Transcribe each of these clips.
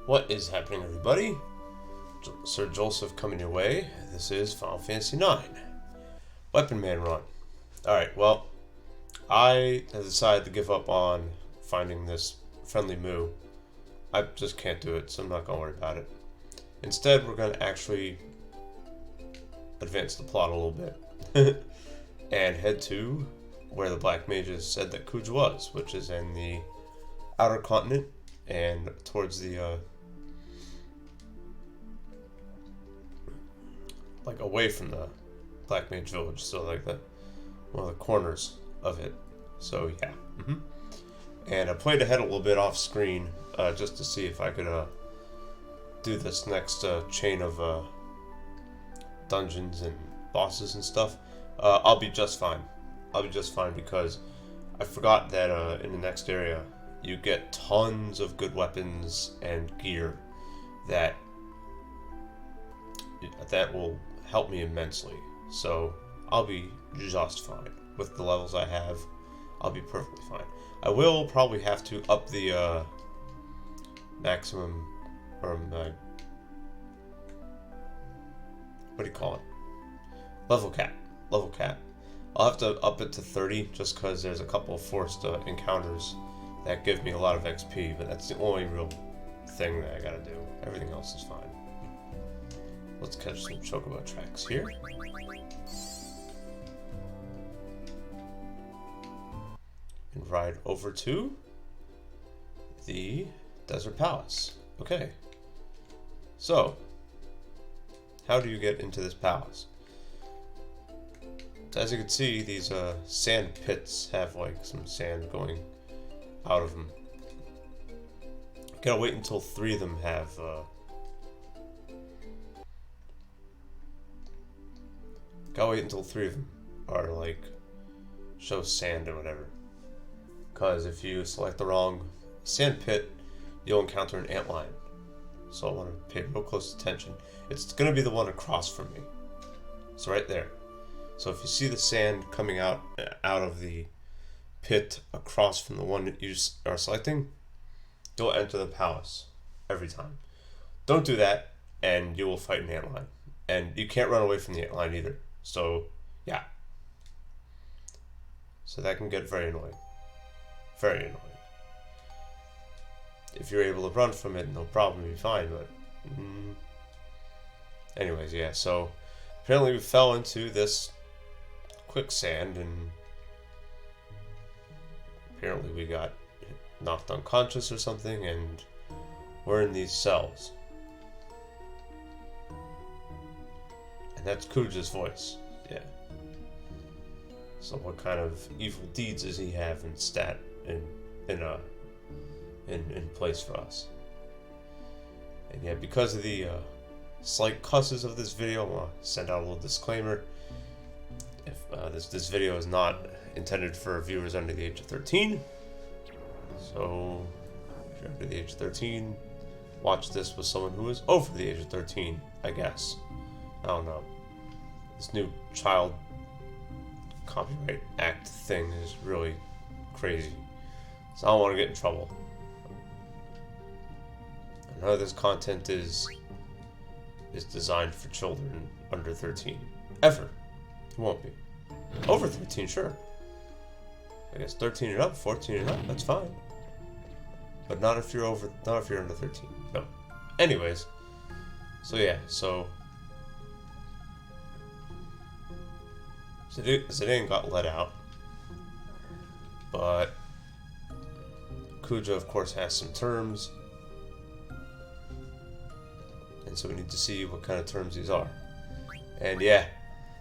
What is happening, everybody? Sir Joseph coming your way. This is Final Fantasy IX. Weapon Man Run. Alright, well, I have decided to give up on finding this friendly moo. I just can't do it, so I'm not going to worry about it. Instead, we're going to actually advance the plot a little bit. And head to where the Black Mages said that Kuja was, which is in the outer continent and towards the like away from the Black Mage village, so like one of the corners of it. So yeah. And I played ahead a little bit off screen just to see if I could do this next chain of dungeons and bosses and stuff. I'll be just fine. I'll be just fine because I forgot that in the next area you get tons of good weapons and gear that will help me immensely. So I'll be just fine with the levels I have. I'll be perfectly fine. I will probably have to up the maximum, or what do you call it? Level cap. I'll have to up it to 30 just because there's a couple of forced encounters that give me a lot of XP, but that's the only real thing that I gotta do. Everything else is fine. Let's catch some Chocobo tracks here. And ride over to the Desert Palace. Okay. So, how do you get into this palace? As you can see, these sand pits have like some sand going out of them. Gotta wait until 3 of them have are like show sand or whatever. Because if you select the wrong sand pit, you'll encounter an antlion. So I want to pay real close attention. It's gonna be the one across from me. It's right there. So if you see the sand coming out of the pit across from the one that you are selecting, you'll enter the palace every time. Don't do that, and you will fight an antlion. And you can't run away from the antlion either. So, yeah. So that can get very annoying. Very annoying. If you're able to run from it, no problem, you'll be fine, but... Anyways, yeah, so... Apparently we fell into this quicksand, and apparently we got knocked unconscious or something, and we're in these cells. And that's Kuja's voice, yeah. So what kind of evil deeds does he have in place for us? And yeah, because of the slight cusses of this video, I want to send out a little disclaimer. If this video is not intended for viewers under the age of 13, so if you're under the age of 13, watch this with someone who is over the age of 13, I guess. I don't know. This new child copyright act thing is really crazy, so I don't want to get in trouble. None of this content is designed for children under 13. Ever. It won't be. Over 13, sure. I guess 13 and up, 14 and up, that's fine. But not if you're under 13. No. Anyways. So yeah, so Zidane got let out. But Kuja, of course, has some terms. And so we need to see what kind of terms these are. And yeah,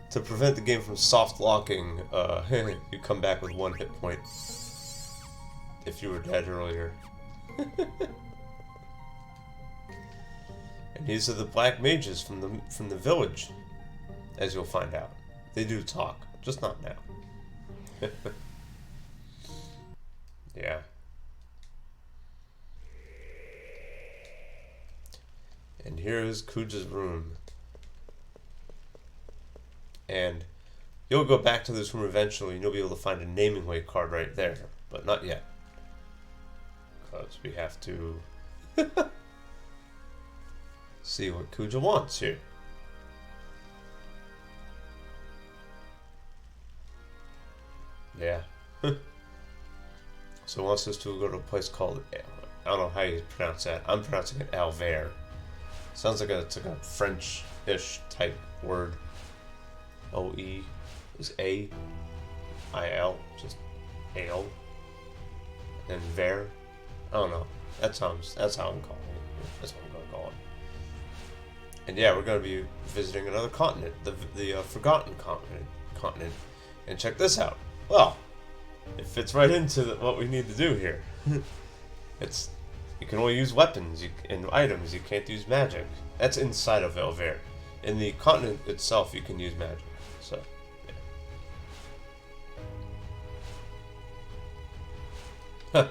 to prevent the game from soft locking, you come back with 1 hit point if you were dead earlier. And these are the Black Mages from the village, as you'll find out. They do talk, just not now. Yeah. And here is Kuja's room. And you'll go back to this room eventually and you'll be able to find a naming way card right there. But not yet. Because we have to See what Kuja wants here. Yeah. So he wants us to go to a place called, I don't know how you pronounce that. I'm pronouncing it Alver. Sounds like it's like a French-ish type word. O-E is A-I-L, just ale. And Ver. I don't know. That's how I'm calling it. That's what I'm going to call it. And yeah, we're going to be visiting another continent, the Forgotten continent. And check this out. Well, it fits right into what we need to do here. You can only use weapons and items. You can't use magic. That's inside of Elver. In the continent itself, you can use magic. So, yeah.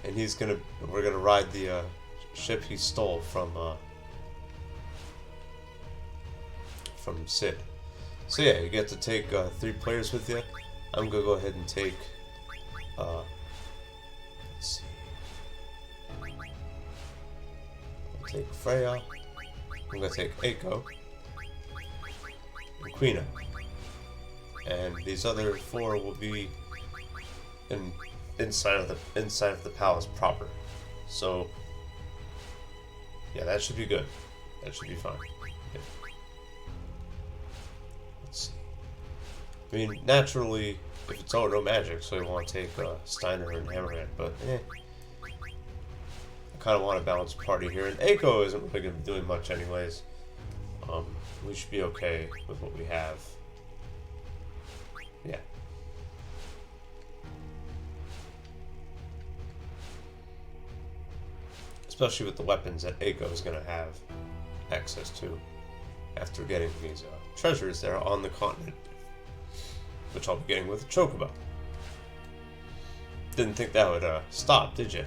And we're gonna ride the ship he stole from Sid. So yeah, you get to take 3 players with you. I'm gonna go ahead and take, let's see. I'll take Freya. I'm gonna take Eiko and Quina. And these other 4 will be inside of the palace proper. So yeah, that should be good. That should be fine. Yeah. Let's see. I mean, naturally, if it's no magic, so you want to take Steiner and Hammerhead, but I kind of want a balanced party here. And Eiko isn't really going to be doing much anyways. We should be okay with what we have. Yeah. Especially with the weapons that Eiko is going to have access to after getting these treasures there on the continent, which I'll be getting with a Chocobo. Didn't think that would stop, did you?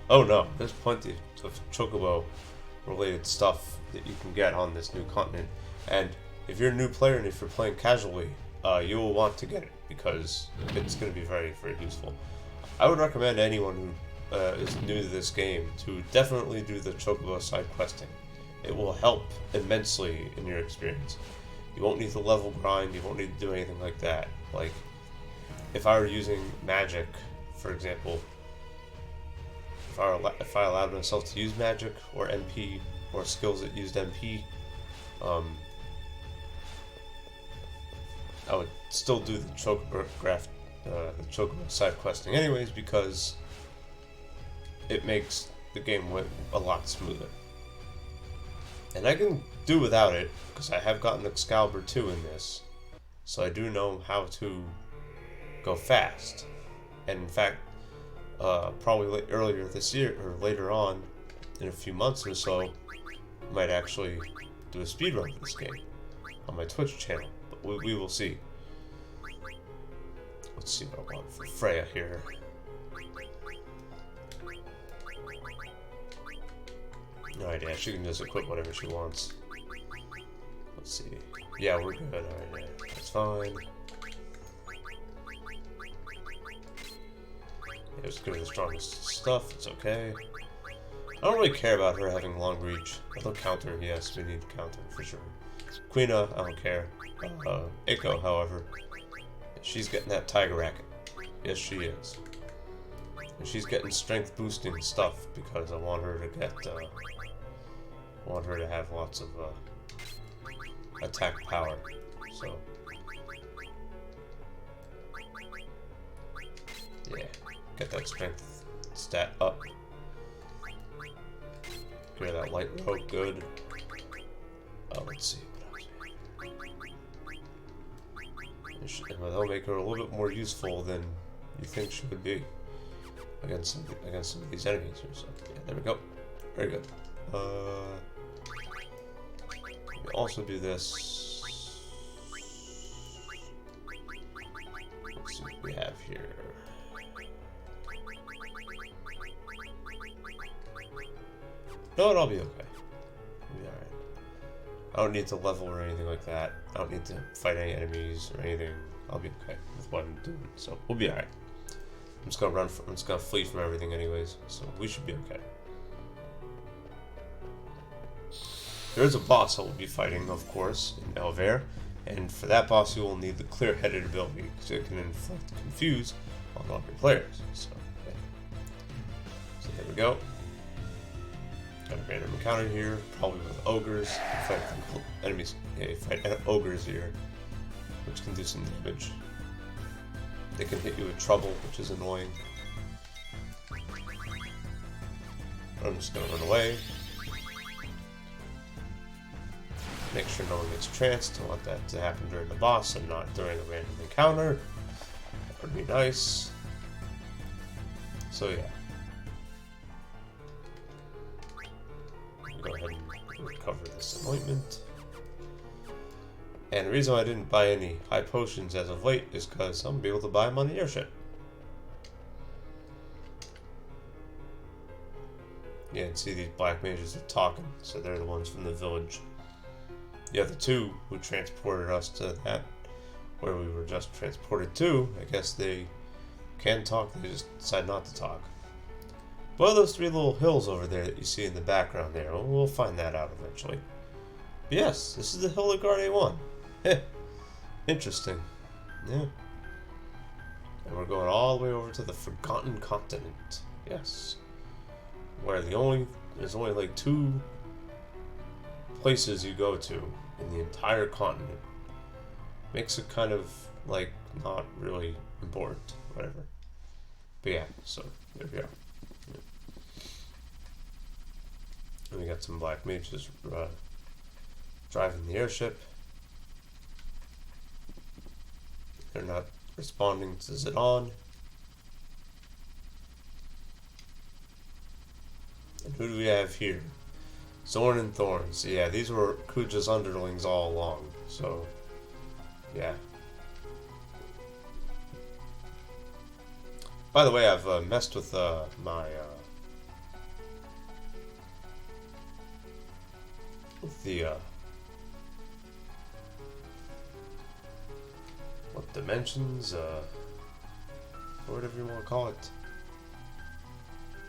Oh no, there's plenty of Chocobo related stuff that you can get on this new continent, and if you're a new player and if you're playing casually, you will want to get it because it's going to be very, very useful. I would recommend anyone who is new to this game to definitely do the Chocobo side questing. It will help immensely in your experience. You won't need to level grind, you won't need to do anything like that. Like, if I were using magic, for example, if I allowed myself to use magic or MP or skills that used MP, I would still do the Chocograph, the Chocobo side questing anyways, because it makes the game a lot smoother. And I can do without it, because I have gotten Excalibur 2 in this, so I do know how to go fast. And in fact, probably earlier this year, or later on, in a few months or so, I might actually do a speedrun of this game on my Twitch channel, but we will see. Let's see what I want for Freya here. No idea, she can just equip whatever she wants. Let's see. Yeah, we're good. Alright, yeah, that's fine. Yeah, just give her the strongest stuff, it's okay. I don't really care about her having long reach. Although counter, yes, we need counter for sure. Quina, I don't care. Eiko, however, she's getting that tiger racket. Yes, she is. And she's getting strength boosting stuff because I want her to get, want her to have lots of attack power. So yeah, get that strength stat up. Get that light rope, good. Let's see what else. And they'll make her a little bit more useful than you think she would be against some of these enemies here. So yeah, there we go. Very good. We also do this. Let's see what we have here. No, it'll be okay. It'll be alright. I don't need to level or anything like that. I don't need to fight any enemies or anything. I'll be okay with what I'm doing. So we'll be alright. I'm just gonna flee from everything anyways, so we should be okay. There is a boss that we'll be fighting, of course, in Elvair, and for that boss you will need the clear-headed ability, because it can inflict confuse on all your players. So, yeah. So there we go. Got a random encounter here, probably with ogres. You fight enemies, yeah, you fight ogres here, which can do some damage. They can hit you with trouble, which is annoying. I'm just gonna run away. Make sure no one gets tranced. I want that to happen during the boss and not during a random encounter. That would be nice. So yeah. Go ahead and recover this anointment. And the reason I didn't buy any high potions as of late is because I'm going to be able to buy them on the airship. Yeah, and see these black mages are talking, so they're the ones from the village. The other two who transported us to that, where we were just transported to, I guess they can talk, they just decide not to talk. Well, those three little hills over there that you see in the background there, we'll find that out eventually. But yes, this is the Hilda A1. Heh, interesting. Yeah. And we're going all the way over to the Forgotten Continent. Yes. Where there's only like 2 places you go to in the entire continent. Makes it kind of like not really important, whatever. But yeah, so there we are. Yeah. And we got some black mages driving the airship. They're not responding to Zidane. And who do we have here? Zorn and Thorns. Yeah, these were Kuja's underlings all along. So, yeah. By the way, I've messed with what dimensions, or whatever you want to call it.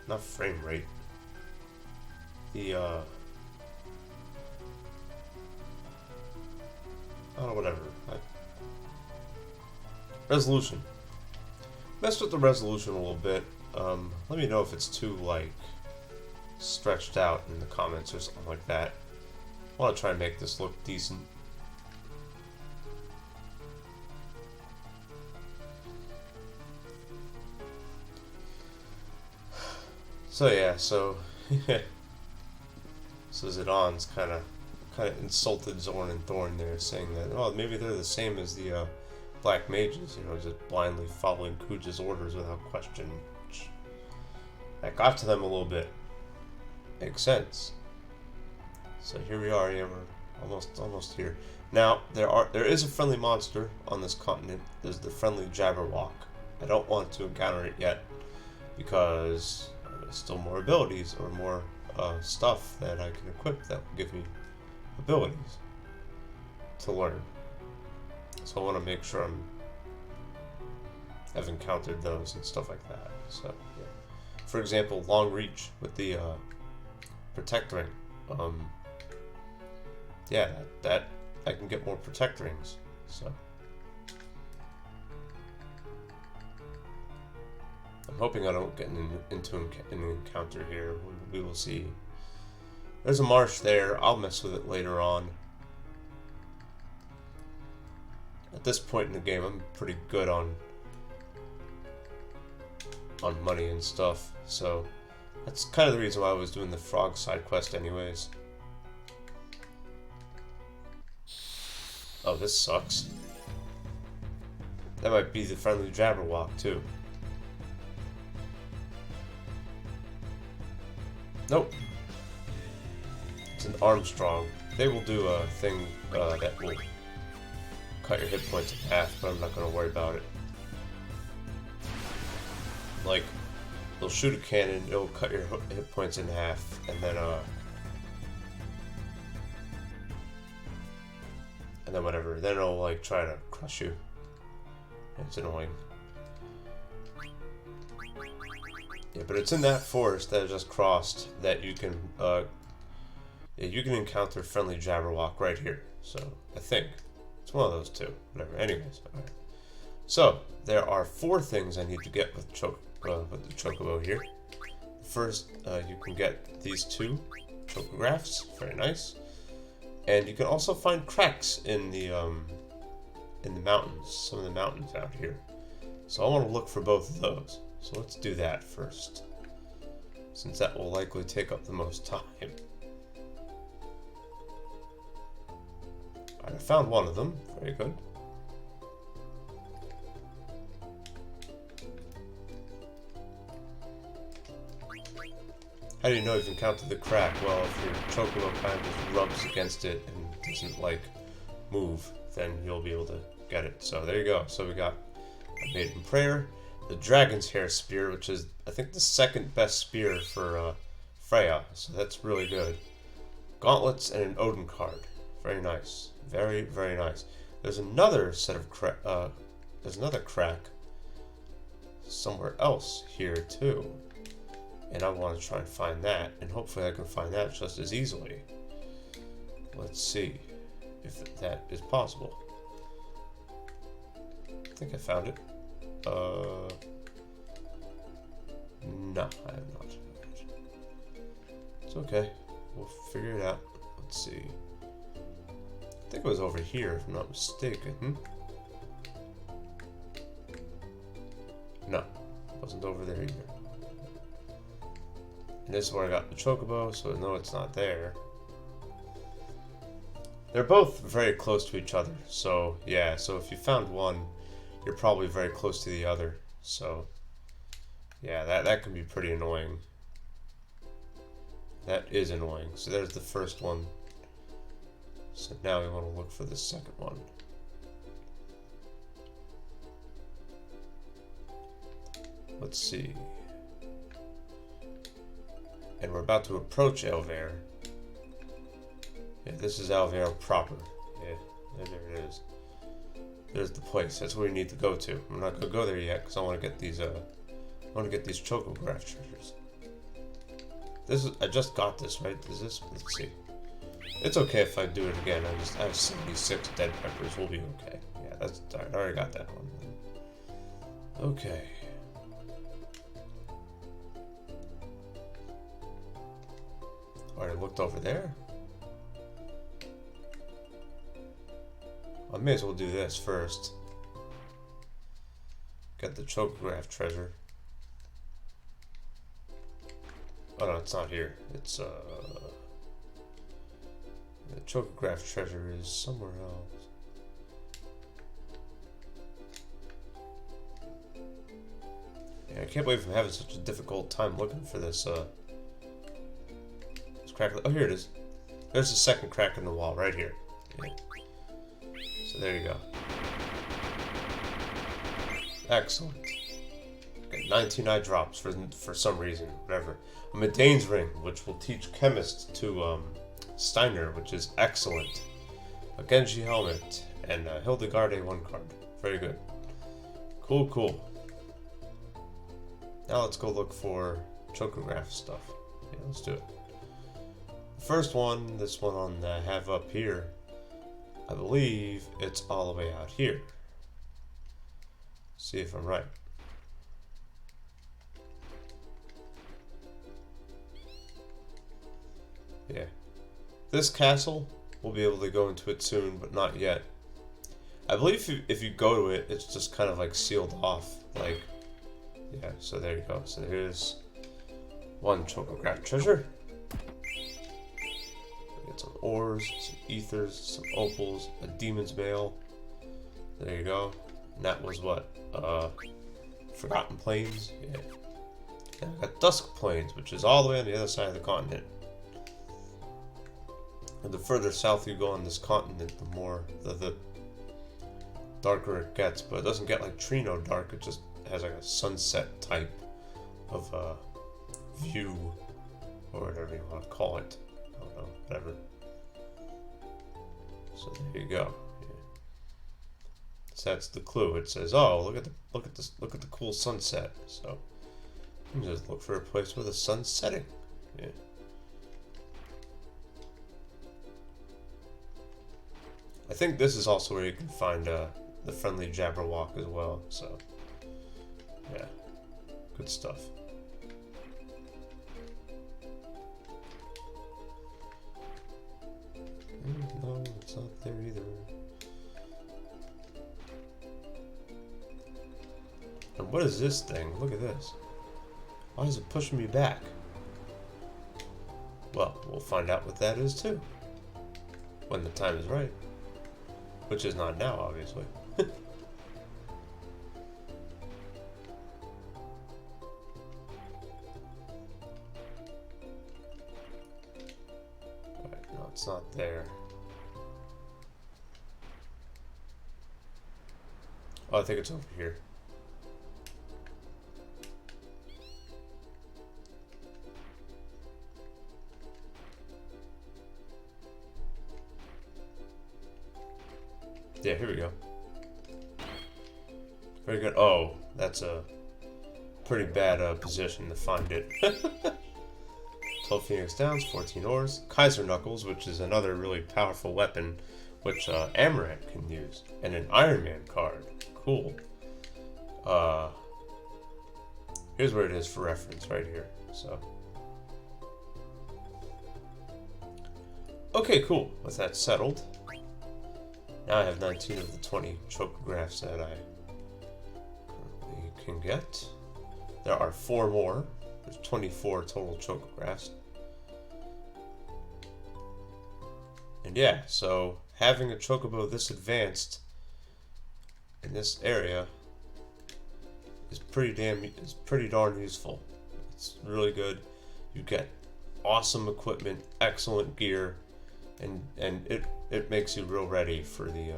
Not frame rate. The oh, whatever. Resolution. Messed with the resolution a little bit. Let me know if it's too like stretched out in the comments or something like that. I want to try and make this look decent. So yeah, so Zidane's kind of insulted Zorn and Thorn there, saying that maybe they're the same as the black mages, just blindly following Kuja's orders without question. That got to them a little bit. Makes sense. So here we are. Yeah, we're almost here. Now there is a friendly monster on this continent. There's the friendly Jabberwock. I don't want to encounter it yet because there's still more abilities or more stuff that I can equip that will give me abilities to learn. So I want to make sure I've encountered those and stuff like that. So yeah. For example, long reach with the protect ring. Yeah, that I can get more protect rings. So I'm hoping I don't get into an encounter here. We will see. There's a marsh there. I'll mess with it later on. At this point in the game, I'm pretty good on money and stuff. So that's kind of the reason why I was doing the frog side quest anyways. Oh, this sucks. That might be the friendly Jabberwock too. Nope. It's an Armstrong. They will do a thing that will cut your hit points in half, but I'm not going to worry about it. Like, they'll shoot a cannon, it'll cut your hit points in half, and then whatever. Then it'll like try to crush you. It's annoying. Yeah, but it's in that forest that I just crossed that you can Yeah, you can encounter friendly Jabberwock right here. So, I think. It's one of those two. Whatever. Anyways, alright. So, there are 4 things I need to get with the Chocobo here. First, you can get these 2 Chocographs. Very nice. And you can also find cracks in the mountains. Some of the mountains out here. So I want to look for both of those. So let's do that first, since that will likely take up the most time. Alright, I found one of them. Very good. How do you know you've encountered the crack? Well, if your Chocobo kind of just rubs against it and doesn't, like, move, then you'll be able to get it. So there you go. So we got a Maiden Prayer, the Dragon's Hair Spear, which is, I think, the 2nd best spear for Freya. So that's really good. Gauntlets and an Odin card. Very nice. Very, very nice. There's another set of there's another crack somewhere else here too. And I want to try and find that, and hopefully I can find that just as easily. Let's see if that is possible. I think I found it. No, I have not. It's okay. We'll figure it out. Let's see. I think it was over here, if I'm not mistaken. No, it wasn't over there either. And this is where I got the Chocobo, so no, it's not there. They're both very close to each other, so yeah, so if you found one, you're probably very close to the other, so yeah, that can be pretty annoying. That is annoying. So there's the first one. So now we want to look for the second one. Let's see. And we're about to approach Elvere. Yeah, this is Elvere proper. Yeah, there it is. There's the place. That's where we need to go to. I'm not gonna go there yet because I want to get these. I want to get these Chocograph treasures. I just got this, right? Is this? Let's see. It's okay if I do it again. I have 76 dead peppers. We'll be okay. Yeah, that's. I already got that one. Okay. Already looked over there. I may as well do this first. Get the Chocograph treasure. Oh no, it's not here. It's the Chocograph treasure is somewhere else. Yeah, I can't believe I'm having such a difficult time looking for this crack. Oh, here it is. There's the second crack in the wall right here. Yeah. So there you go. Excellent. Got 19 eye drops for some reason, whatever. A Medane's ring, which will teach chemists to Steiner, which is excellent. A Genji helmet and a Hildegarde 1 card. Very good. Cool, cool. Now let's go look for Chocograph stuff. Yeah, let's do it. The first one, this one on I have up here, I believe it's all the way out here. See if I'm right. Yeah. This castle, we'll be able to go into it soon, but not yet. I believe if you go to it, it's just kind of like sealed off. Like, yeah, so there you go. So here's one Chocograph treasure. Get some ores, some ethers, some opals, a demon's mail. There you go. And that was what? Forgotten Plains? Yeah. And I got Dusk Plains, which is all the way on the other side of the continent. And the further south you go on this continent, the more the darker it gets. But it doesn't get like Trino dark, it just has like a sunset type of view, or whatever you want to call it. I don't know, whatever. So there you go. Yeah. So that's the clue. It says, "Oh, look at the cool sunset." So you can just look for a place where the sun's setting. Yeah. I think this is also where you can find the friendly Jabberwock as well. So, yeah, good stuff. No, it's not there either. And what is this thing? Look at this. Why is it pushing me back? Well, we'll find out what that is too. When the time is right. Which is not now, obviously. Alright, no, it's not there. Oh, I think it's over here. Yeah, here we go. Very good. Oh, that's a pretty bad position to find it. 12 Phoenix Downs, 14 ores. Kaiser Knuckles, which is another really powerful weapon, which Amaranth can use. And an Iron Man card. Cool. Here's where it is for reference, right here. So. Okay, cool. With that settled. Now I have 19 of the 20 Chocographs that I can get. There are 4 more. There's 24 total Chocographs. And yeah, so having a Chocobo this advanced in this area is pretty darn useful. It's really good. You get awesome equipment, excellent gear, and it makes you real ready for the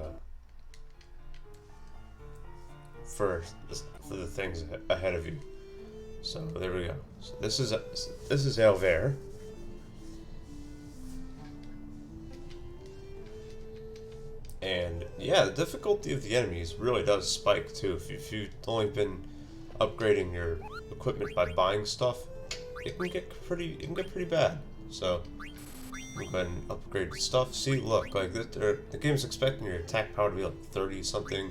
for the things ahead of you. So there we go. So this is Elver. And yeah, the difficulty of the enemies really does spike too. If you've only been upgrading your equipment by buying stuff, it can get pretty bad. So go ahead and upgrade the stuff. See, look, like the game's expecting your attack power to be like 30 something.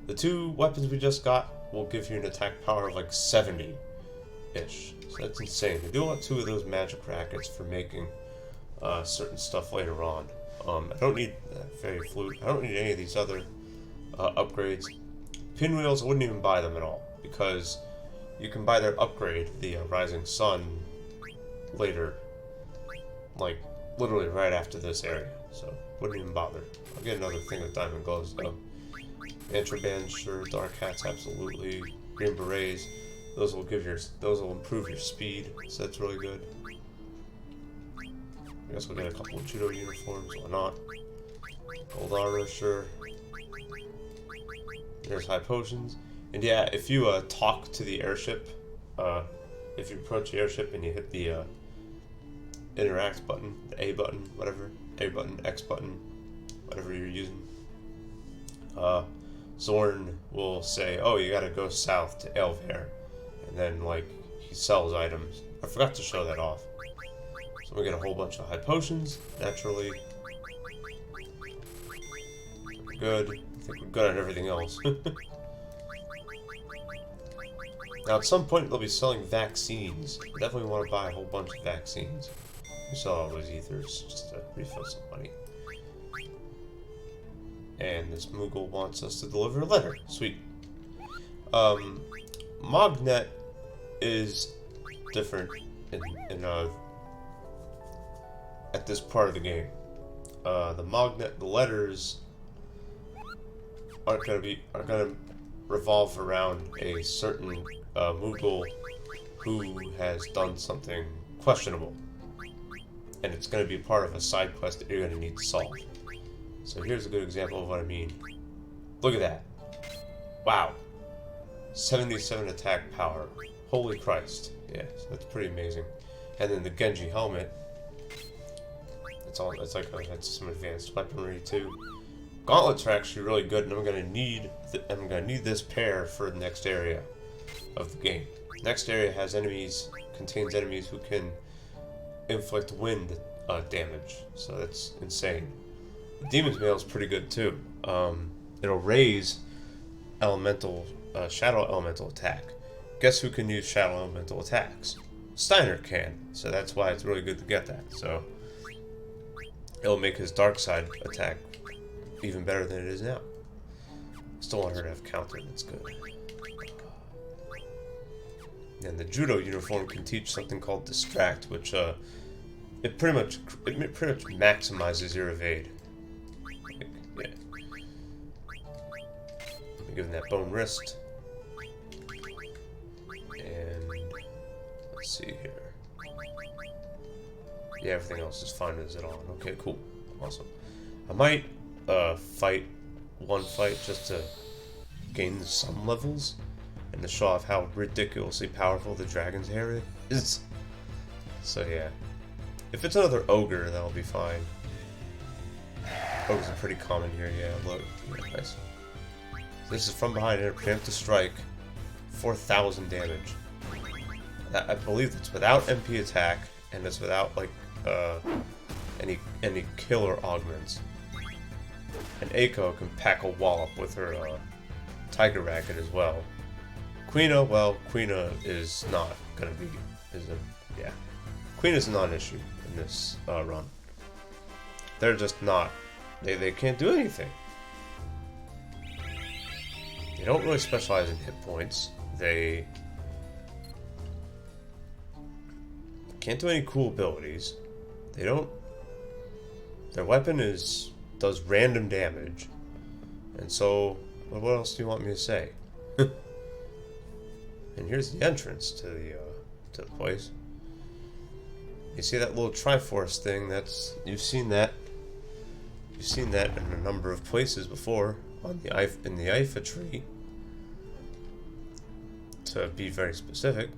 The 2 weapons we just got will give you an attack power of like 70-ish. So that's insane. I do want 2 of those magic rackets for making certain stuff later on. I don't need Fairy Flute. I don't need any of these other upgrades. Pinwheels, I wouldn't even buy them at all, because you can buy their upgrade, the Rising Sun, later. Like, literally right after this area. So, wouldn't even bother. I'll get another thing of Diamond Gloves, though. Mantra sure. Dark Hats, absolutely. Green Berets. Those will improve your speed, so that's really good. I guess we'll get a couple of judo uniforms, why not? Gold armor, sure. There's high potions. And yeah, if you talk to the airship, if you approach the airship and you hit the interact button, the A button, whatever, A button, X button, whatever you're using, Zorn will say, oh, you gotta go south to Elver. And then, like, he sells items. I forgot to show that off. So we get a whole bunch of high potions, naturally. We're good. I think we're good on everything else. Now, at some point, they'll be selling vaccines. I definitely want to buy a whole bunch of vaccines. We sell all those ethers just to refill some money. And this Moogle wants us to deliver a letter. Sweet. Mognet is different in at this part of the game. The letters are gonna revolve around a certain Moogle who has done something questionable, and it's gonna be part of a side quest that you're gonna need to solve. So here's a good example of what I mean. Look at that! Wow, 77 attack power. Holy Christ! Yeah, so that's pretty amazing. And then the Genji helmet. It's like that's some advanced weaponry too. Gauntlets are actually really good, and I'm gonna need this pair for the next area of the game. The next area contains enemies who can inflict wind damage, so that's insane. Demon's Mail is pretty good too. It'll raise elemental, shadow elemental attack. Guess who can use shadow elemental attacks? Steiner can, so that's why it's really good to get that. So it'll make his Darkside attack even better than it is now. Still want her to have counter, that's good. And the judo uniform can teach something called distract, which it pretty much maximizes your evade. Yeah. Give him that bone wrist. And let's see here. Yeah, everything else is fine as it on. Okay, cool. Awesome. I might fight one fight just to gain some levels and to show off how ridiculously powerful the dragon's hair is. So yeah. If it's another ogre, that'll be fine. Ogres are pretty common here, yeah, look. Yeah, nice. So this is from behind and preemptive strike. 4,000 damage. I believe it's without MP attack, and it's without, like, any killer augments. And Aiko can pack a wallop with her Tiger Racket as well. Quina, well, Quina is not gonna be, yeah. Quina's not an issue in this run. They're just not, they can't do anything. They don't really specialize in hit points. They can't do any cool abilities. They don't, their weapon does random damage. And so, what else do you want me to say? And here's the entrance to the place. You see that little Triforce thing? You've seen that. You've seen that in a number of places before in the Ifa tree. To be very specific.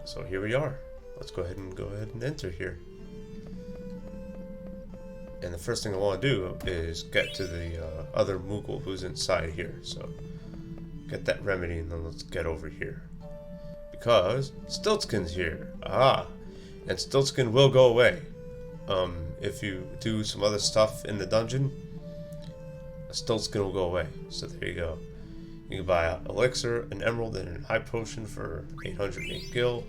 So here we are. Let's go ahead and enter here. And the first thing I want to do is get to the other Moogle who's inside here. So get that remedy and then let's get over here. Because Stiltskin's here. Ah! And Stiltskin will go away. If you do some other stuff in the dungeon, Stiltskin will go away. So there you go. You can buy an elixir, an emerald, and a high potion for 808 gil.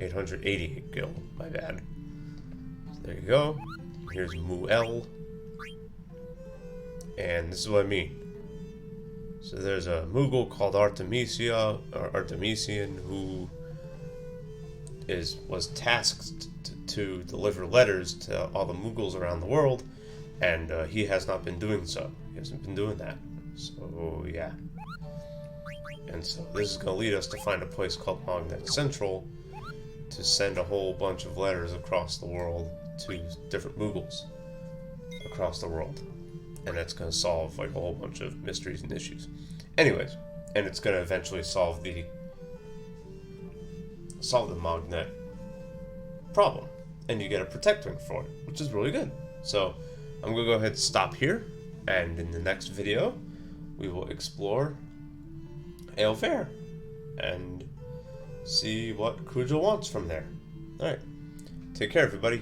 888 gil, my bad. So there you go. Here's Muel. And this is what I mean. So there's a Moogle called Artemisia, or Artemisian, who was tasked to deliver letters to all the Moogles around the world, and he has not been doing so. He hasn't been doing that. So yeah. And so this is going to lead us to find a place called Magnet Central to send a whole bunch of letters across the world to different Moogles across the world. And that's going to solve like a whole bunch of mysteries and issues. Anyways, and it's going to eventually solve the Magnet problem. And you get a Protect Ring for it, which is really good. So I'm going to go ahead and stop here. And in the next video, we will explore Aelfair and see what Kuja wants from there. Alright, take care everybody.